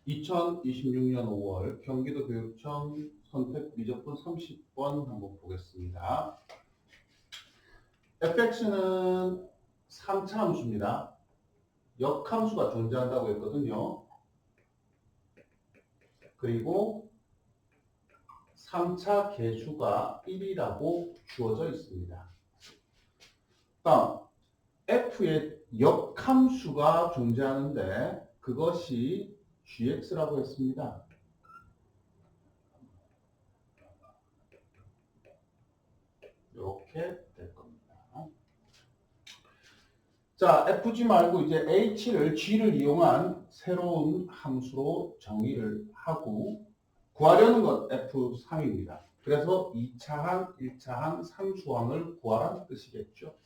2026년 5월 경기도교육청 선택 미적분 30번 한번 보겠습니다. fx는 3차 함수입니다. 역함수가 존재한다고 했거든요. 그리고 3차 계수가 1이라고 주어져 있습니다. 다음 f의 역함수가 존재하는데 그것이 gx라고 했습니다. 이렇게 될 겁니다. 자, fg 말고 이제 h를 g를 이용한 새로운 함수로 정의를 하고 구하려는 건 f3입니다. 그래서 2차항, 1차항, 상수항을 구하라는 뜻이겠죠.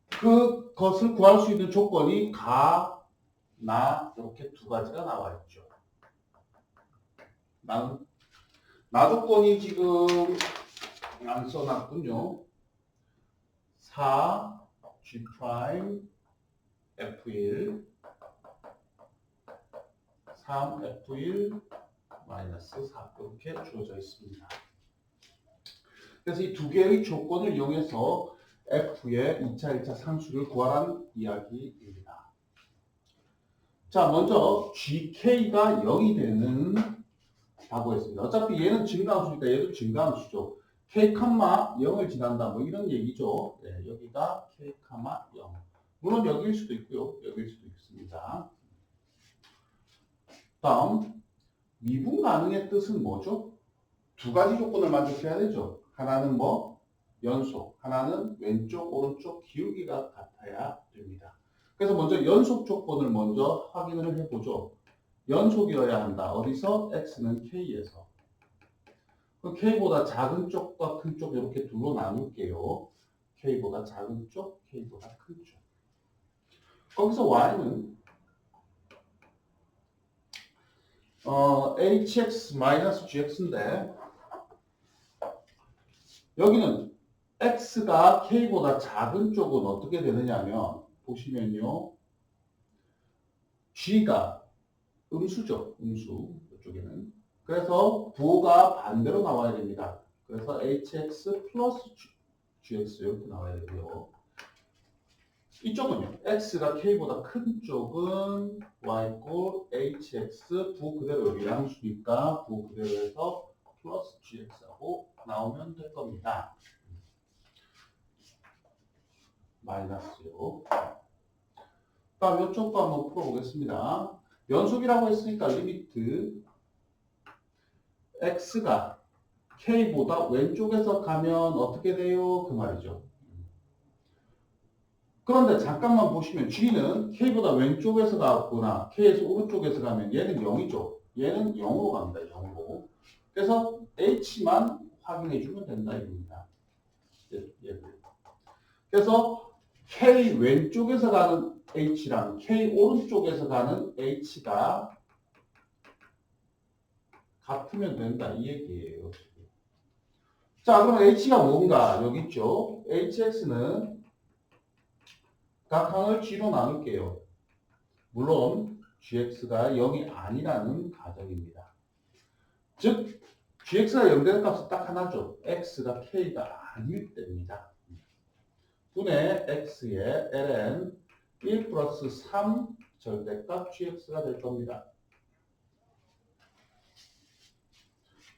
그것을 구할 수 있는 조건이 가, 나 이렇게 두 가지가 나와 있죠. 나 조건이 지금 안 써놨군요. 4 G 프라임 F1 3 F1 마이너스 4 이렇게 주어져 있습니다. 그래서 이 두 개의 조건을 이용해서 F의 2차, 1차 상수를 구하라는 이야기입니다. 자, 먼저 GK가 0이 되는 바보였습니다. 어차피 얘는 증가함수니까 얘도 증가함수죠. K, 0을 지난다 뭐 이런 얘기죠. 네, 여기가 K, 0. 물론 여기일 수도 있고요. 여기일 수도 있습니다. 다음 미분 가능의 뜻은 뭐죠? 두 가지 조건을 만족해야 되죠. 하나는 뭐? 연속. 하나는 왼쪽, 오른쪽 기울기가 같아야 됩니다. 그래서 먼저 연속 조건을 먼저 확인을 해보죠. 연속이어야 한다. 어디서? x는 k에서. 그 k보다 작은 쪽과 큰 쪽 이렇게 둘로 나눌게요. k보다 작은 쪽, k보다 큰 쪽. 거기서 y는 hx-gx인데 여기는 x가 k보다 작은 쪽은 어떻게 되느냐면 보시면요. g가 음수죠. 음수. 이쪽에는. 그래서 부호가 반대로 나와야 됩니다. 그래서 hx 플러스 gx 이렇게 나와야 되고요. 이쪽은요. x가 k보다 큰 쪽은 y hx 부호 그대로 여기 양수니까 부호 그대로 해서 플러스 gx하고 나오면 될 겁니다. 마이너스요. 다음 이쪽도 한번 풀어보겠습니다. 연속이라고 했으니까 리미트 x가 k보다 왼쪽에서 가면 어떻게 돼요? 그 말이죠. 그런데 잠깐만 보시면 g는 k보다 왼쪽에서 가거나 k에서 오른쪽에서 가면 얘는 0이죠. 얘는 0으로 갑니다. 0으로. 그래서 h만 확인해 주면 된다 이겁니다. 그래서 k 왼쪽에서 가는 h랑 k 오른쪽에서 가는 h가 같으면 된다 이 얘기예요. 자, 그럼 h가 뭔가 여기 있죠. hx는 각 항을 g로 나눌게요. 물론 gx가 0이 아니라는 가정입니다. 즉 gx가 0 되는 값은 딱 하나죠. x가 k가 아닐 때입니다. 분의 x의 ln 1 플러스 3 절대값 gx가 될 겁니다.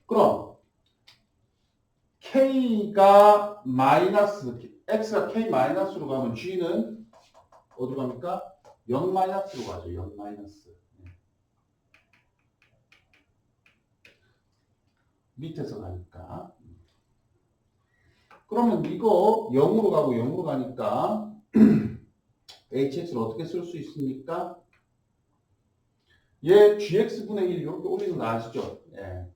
그럼 k가 마이너스 x가 k 마이너스로 가면 g는 어디로 갑니까? 0 마이너스로 가죠. 0 마이너스. 밑에서 가니까. 그러면 이거 0으로 가고 0으로 가니까 hx를 어떻게 쓸 수 있습니까? 얘 gx분의 1 이렇게 올리는 거 아시죠? 예.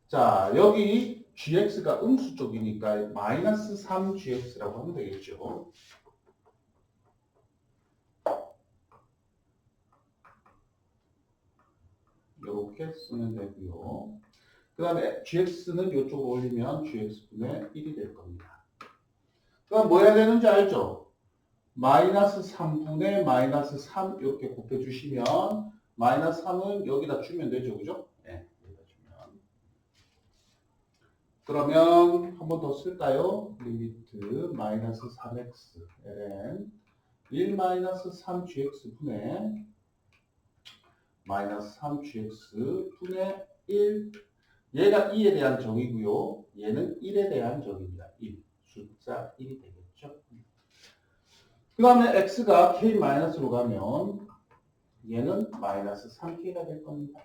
자, 여기 gx가 음수 쪽이니까 마이너스 3gx라고 하면 되겠죠. 이렇게 쓰면 되고요. 그 다음에 gx는 이쪽으로 올리면 gx분의 1이 될 겁니다. 그럼 뭐 해야 되는지 알죠? 마이너스 3분의 마이너스 3 이렇게 곱해주시면 마이너스 3은 여기다 주면 되죠. 그죠? 네, 여기다 주면. 그러면 한 번 더 쓸까요? 리미트 마이너스 3x ln 1 마이너스 3gx 분의 마이너스 3gx 분의 1 얘가 2에 대한 정의고요. 얘는 1에 대한 정의입니다. 1. 숫자 1이 되겠죠. 그 다음에 x가 k-로 가면 얘는 마이너스 3k가 될 겁니다.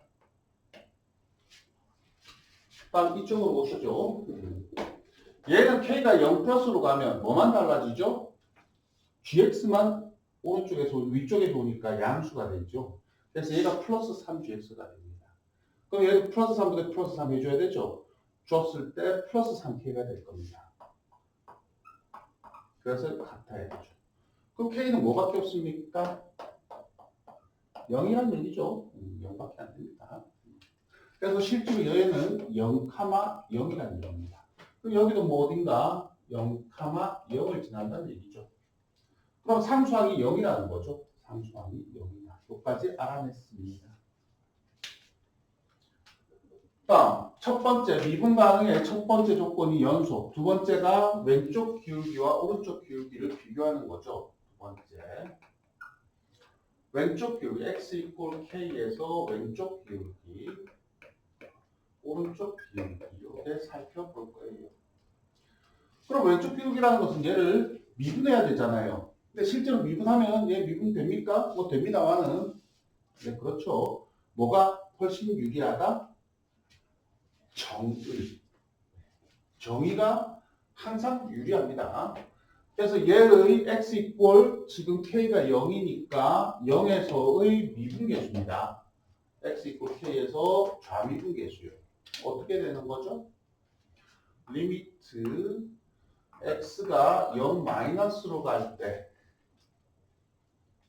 다음 이쪽으로 보시죠. 얘는 k가 0 플러스로 가면 뭐만 달라지죠? gx만 오른쪽에서 위쪽에서 오니까 양수가 되죠. 그래서 얘가 플러스 3gx가 됩니다. 그럼 얘도 플러스 3분의 플러스 3 해줘야 되죠. 줬을 때 플러스 3k가 될 겁니다. 그래서 같아야 되죠. 그럼 k는 뭐밖에 없습니까? 0이란 얘기죠. 0밖에 안 됩니다. 그래서 실제로 얘는 0, 0이라는 얘기입니다. 그럼 여기도 뭐 어딘가 0, 0을 지난다는 얘기죠. 그럼 상수항이 0이라는 거죠. 상수항이 0이다. 여기까지 알아냈습니다. 다음 첫 번째 미분 가능의 첫 번째 조건이 연속. 두 번째가 왼쪽 기울기와 오른쪽 기울기를 비교하는 거죠. 두 번째 왼쪽 기울기 x 이퀄 k에서 왼쪽 기울기 오른쪽 기울기 이렇게 살펴볼 거예요. 그럼 왼쪽 기울기라는 것은 얘를 미분해야 되잖아요. 근데 실제로 미분하면 얘 미분됩니까? 뭐 됩니다만은 네, 그렇죠. 뭐가 훨씬 유리하다? 정의. 정의가 항상 유리합니다. 그래서 얘의 x 이퀄 지금 k가 0이니까 0에서의 미분계수입니다. x 이퀄 k에서 좌미분계수요. 어떻게 되는 거죠? 리미트 x가 0 마이너스로 갈 때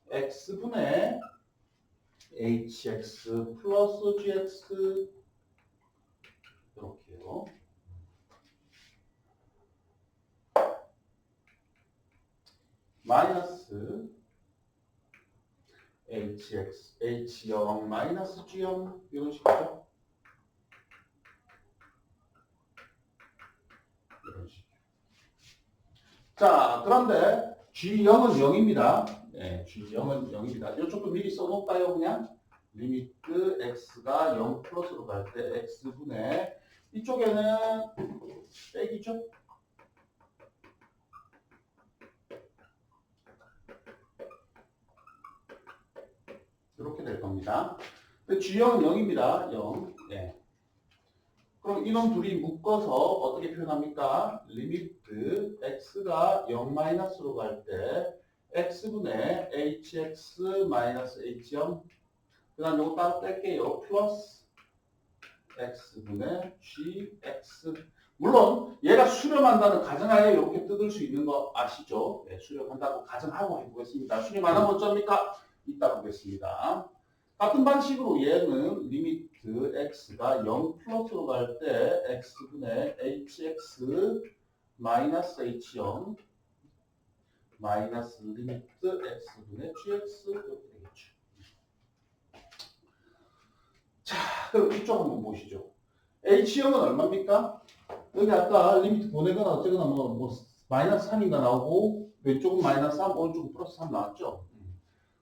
x분의 hx 플러스 gx 이렇게요. 마이너스 hx, h0 마이너스 g0 이런 식이죠. 이런 식. 자, 그런데 g0은 0입니다. 네, g0은 0입니다. 이쪽도 미리 써놓을까요? 그냥 리미트 x가 0 플러스로 갈 때 x분의 이쪽에는 빼기죠. 이렇게 될 겁니다. G형은 0입니다. 0. 네. 그럼 이놈 둘이 묶어서 어떻게 표현합니까? 리미트 x가 0 마이너스로 갈 때 x분의 hx 마이너스 h0 그 다음 요거 따로 뺄게요. 플러스 x분의 gx 물론 얘가 수렴한다는 가정하에 이렇게 뜯을 수 있는 거 아시죠? 네, 수렴한다고 가정하고 해보겠습니다. 수렴 안 하면 어쩝니까? 이따 보겠습니다. 같은 방식으로 얘는 리미트 x가 0 플러스로 갈 때 x분의 hx 마이너스 h0 마이너스 리미트 x분의 gx 이렇게 되겠죠. 자, 그럼 이쪽 한번 보시죠. h형은 얼마입니까? 여기 아까 리미트 보내거나 어쩌거나 뭐 마이너스 3인가 나오고 왼쪽은 마이너스 3, 오른쪽은 플러스 3 나왔죠.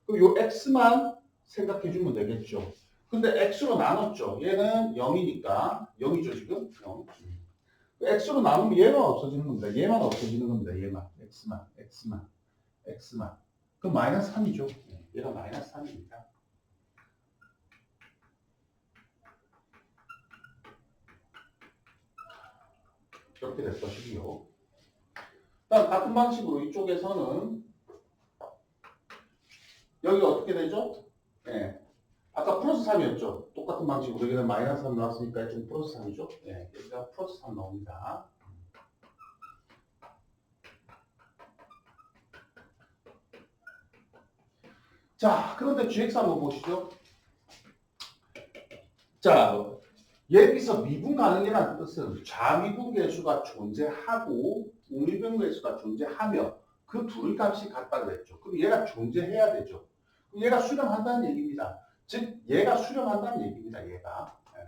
그럼 요 x만 생각해 주면 되겠죠. 근데 x로 나눴죠. 얘는 0이니까 0이죠 지금. 0. x로 나누면 얘만 없어지는 겁니다. 얘만 없어지는 겁니다. 얘만. x만. 그럼 마이너스 3이죠. 얘가 마이너스 3입니다. 이렇게 될 것이고요. 다음 같은 방식으로 이쪽에서는 여기가 어떻게 되죠? 네. 아까 플러스 3이었죠. 똑같은 방식으로 여기는 마이너스 3 나왔으니까 지금 플러스 3이죠. 네. 여기가 플러스 3 나옵니다. 자, 그런데 gx 한번 보시죠. 자, 여기서 미분 가능이라는 뜻은 좌미분 계수가 존재하고 우미분 계수가 존재하며 그 둘의 값이 같다 그랬죠. 그럼 얘가 존재해야 되죠. 그럼 얘가 수렴한다는 얘기입니다. 즉 얘가 수렴한다는 얘기입니다. 얘가. 예.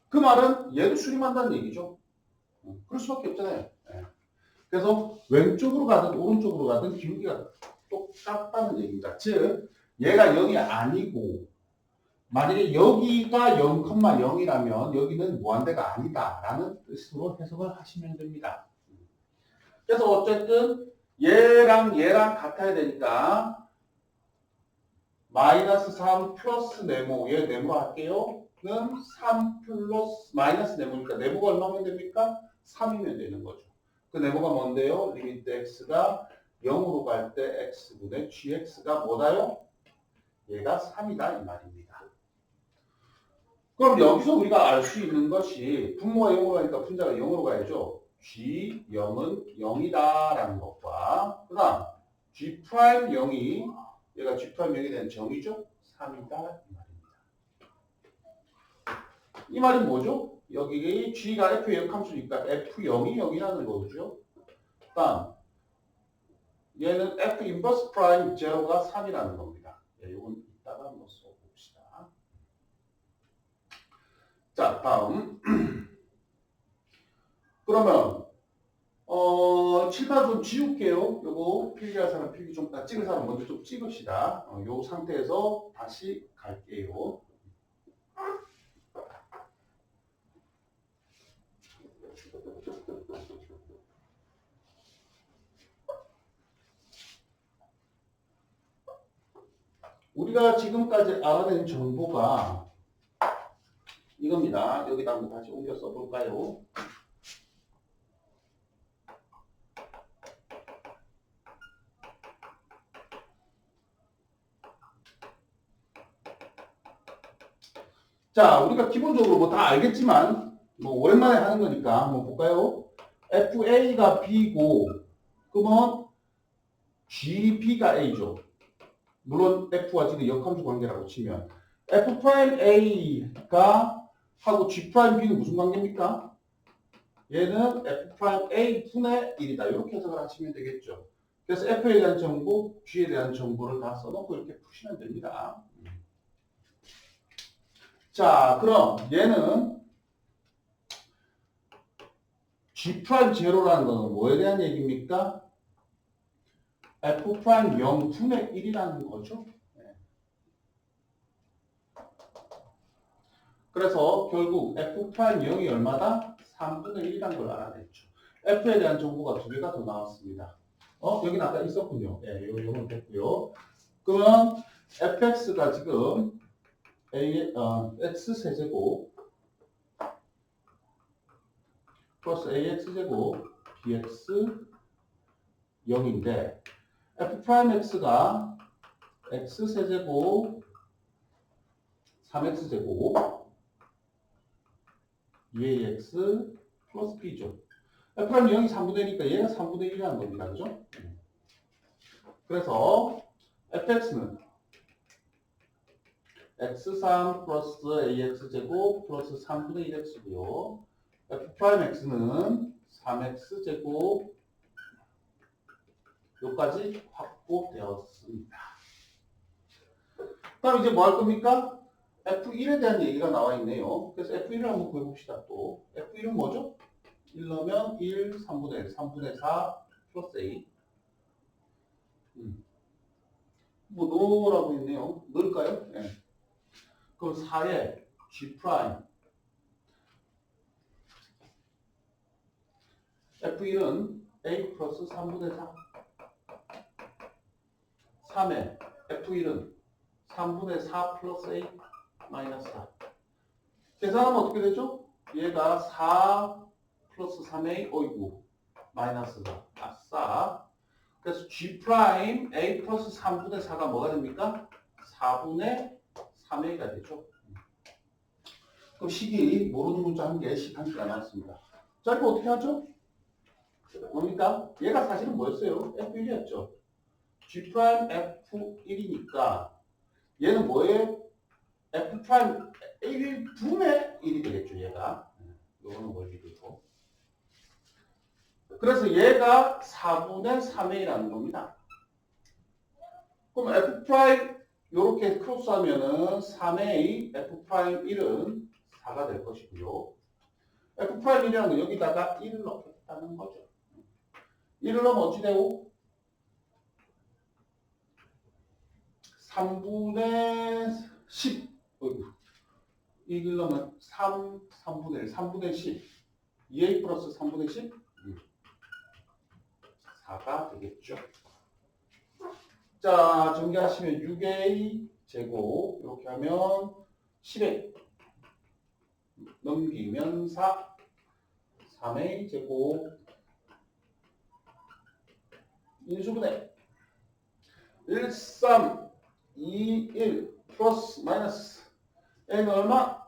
그 말은 얘도 수렴한다는 얘기죠. 그럴 수밖에 없잖아요. 예. 그래서 왼쪽으로 가든 오른쪽으로 가든 기울기가 똑같다는 얘기입니다. 즉 얘가 0이 아니고 만약에 여기가 0,0이라면 여기는 무한대가 아니다라는 뜻으로 해석을 하시면 됩니다. 그래서 어쨌든 얘랑 같아야 되니까 마이너스 3 플러스 네모, 얘 네모 할게요. 는 3 플러스 마이너스 네모니까 네모가 얼마면 됩니까? 3이면 되는 거죠. 그 네모가 뭔데요? 리미트 x가 0으로 갈 때 x분의 gx가 뭐다요? 얘가 3이다 이 말입니다. 그럼 여기서 우리가 알 수 있는 것이 분모가 0으로 가니까 분자가 0으로 가야죠. G0은 0이다라는 것과 그 다음 G'0이 얘가 G'0이 대한 정의죠. 3이다 이 말입니다. 이 말은 뭐죠? 여기 G가 F의 역함수니까 F0이 0이라는 거죠. 그 다음 얘는 F 인버스 프라임 제로가 3이라는 겁니다. 예, 이건 이따가 한번 써봅시다. 자, 다음. 그러면, 칠판 좀 지울게요. 요거 필기할 사람 필기 좀, 찍을 사람 먼저 좀 찍읍시다. 요 상태에서 다시 갈게요. 우리가 지금까지 알아낸 정보가 이겁니다. 여기다 한번 다시 옮겨 써볼까요? 자, 우리가 기본적으로 뭐 다 알겠지만, 뭐 오랜만에 하는 거니까 한번 볼까요? FA가 B고, 그러면 GB가 A죠. 물론 F와 G는 역함수 관계라고 치면. F'A가 하고 G'B는 무슨 관계입니까? 얘는 F'A 분의 1이다. 이렇게 해석을 하시면 되겠죠. 그래서 F에 대한 정보, G에 대한 정보를 다 써놓고 이렇게 푸시면 됩니다. 자, 그럼 얘는 G'0라는 것은 뭐에 대한 얘기입니까? F' 0 분의 1이라는 거죠. 그래서 결국 F'0이 얼마다? 3분의 1이라는 걸 알아냈죠. F에 대한 정보가 두 개가 더 나왔습니다. 여기는 아까 있었군요. 예, 요건 됐고요. 그러면 fx가 지금 x세제곱 플러스 ax제곱 bx 0인데 f'x가 x세제곱 3x제곱 2ax 플러스 b죠. F'은 0이 3분의 1이니까 얘가 3분의 1이라는 겁니다. 그죠? 그래서 fx는 x3 플러스 ax제곱 플러스 3분의 1x고요. f'x는 3x제곱 여기까지 확보되었습니다. 그럼 이제 뭐 할 겁니까? F1에 대한 얘기가 나와 있네요. 그래서 F1을 한번 구해봅시다. 또 F1은 뭐죠? 1 넣으면 1, 3분의 1, 3분의 4 플러스 A. 뭐 넣으라고 했네요. 넣을까요? 네. 그럼 4에 G 프라임 F1은 A 플러스 3분의 4 3에 F1은 3분의 4 플러스 A 마이너스 4 계산하면 어떻게 되죠? 얘가 4 플러스 3A 어이구 마이너스 4 아싸. 그래서 G 프라임 A 플러스 3분의 4가 뭐가 됩니까? 4분의 3A가 되죠. 그럼 식이 모르는 문자 한 개씩 한 개가 나왔습니다. 자, 이거 어떻게 하죠? 뭡니까? 얘가 사실은 뭐였어요? F1이었죠. G 프라임 F1이니까 얘는 뭐예요? F 프라임 1분의 1이 되겠죠, 얘가. 요거는 원리고. 그래서 얘가 4분의 3의 1이라는 겁니다. 그럼 f 프라임 이렇게 크로스하면은 3의 f 프라임 1은 4가 될 것이고요. f 프라임 1이라는 건 여기다가 1을 넣겠다는 거죠. 1을 넣으면 어찌 되고? 3분의 10. 1을 넣으면 3분의 1, 3분의 10. 2a 플러스 3분의 10? 4가 되겠죠. 자, 전개하시면 6a 제곱 이렇게 하면 10a 넘기면 4 3a 제곱 인수분해 1, 3, 2, 1 플러스 마이너스 a는 얼마?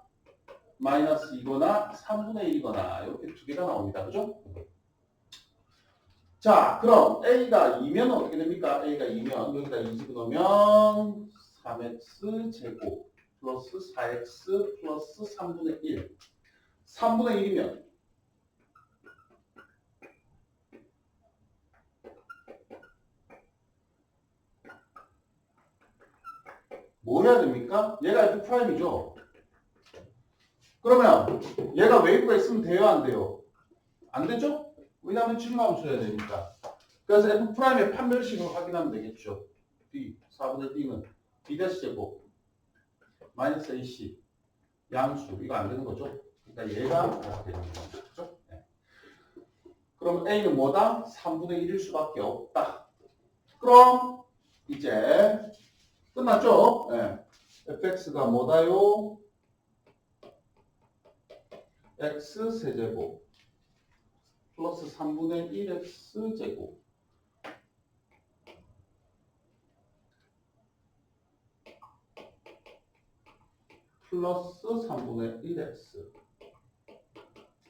마이너스 2거나 3분의 1이거나 이렇게 두 개가 나옵니다. 그죠? 자, 그럼 a가 2면 어떻게 됩니까? a가 2면 여기다 2 집어넣으면 3x 제곱 플러스 4x 플러스 3분의 1. 3분의 1이면 뭐 해야 됩니까? 얘가 f 프라임이죠. 그러면 얘가 웨이브가 있으면 돼요? 안 돼요? 안 되죠? 왜냐하면 증가함수여야 되니까. 그래서 f 프라임의 판별식을 확인하면 되겠죠. b 4분의 b는 b 제곱 마이너스 ac 양수 이거 안 되는 거죠. 그러니까 얘가 이렇게 되는 거죠. 그렇죠? 네. 그럼 a는 뭐다? 3분의 1일 수밖에 없다. 그럼 이제 끝났죠? 네. fx가 뭐다요? x 세제곱 플러스 3분의 1x 제곱 플러스 3분의 1x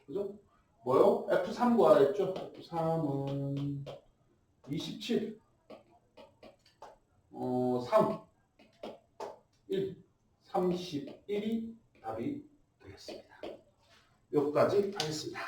그죠? 뭐요? F3 구하라 했죠? F3은 27 3 1 31이 답이 되겠습니다. 여기까지 하겠습니다.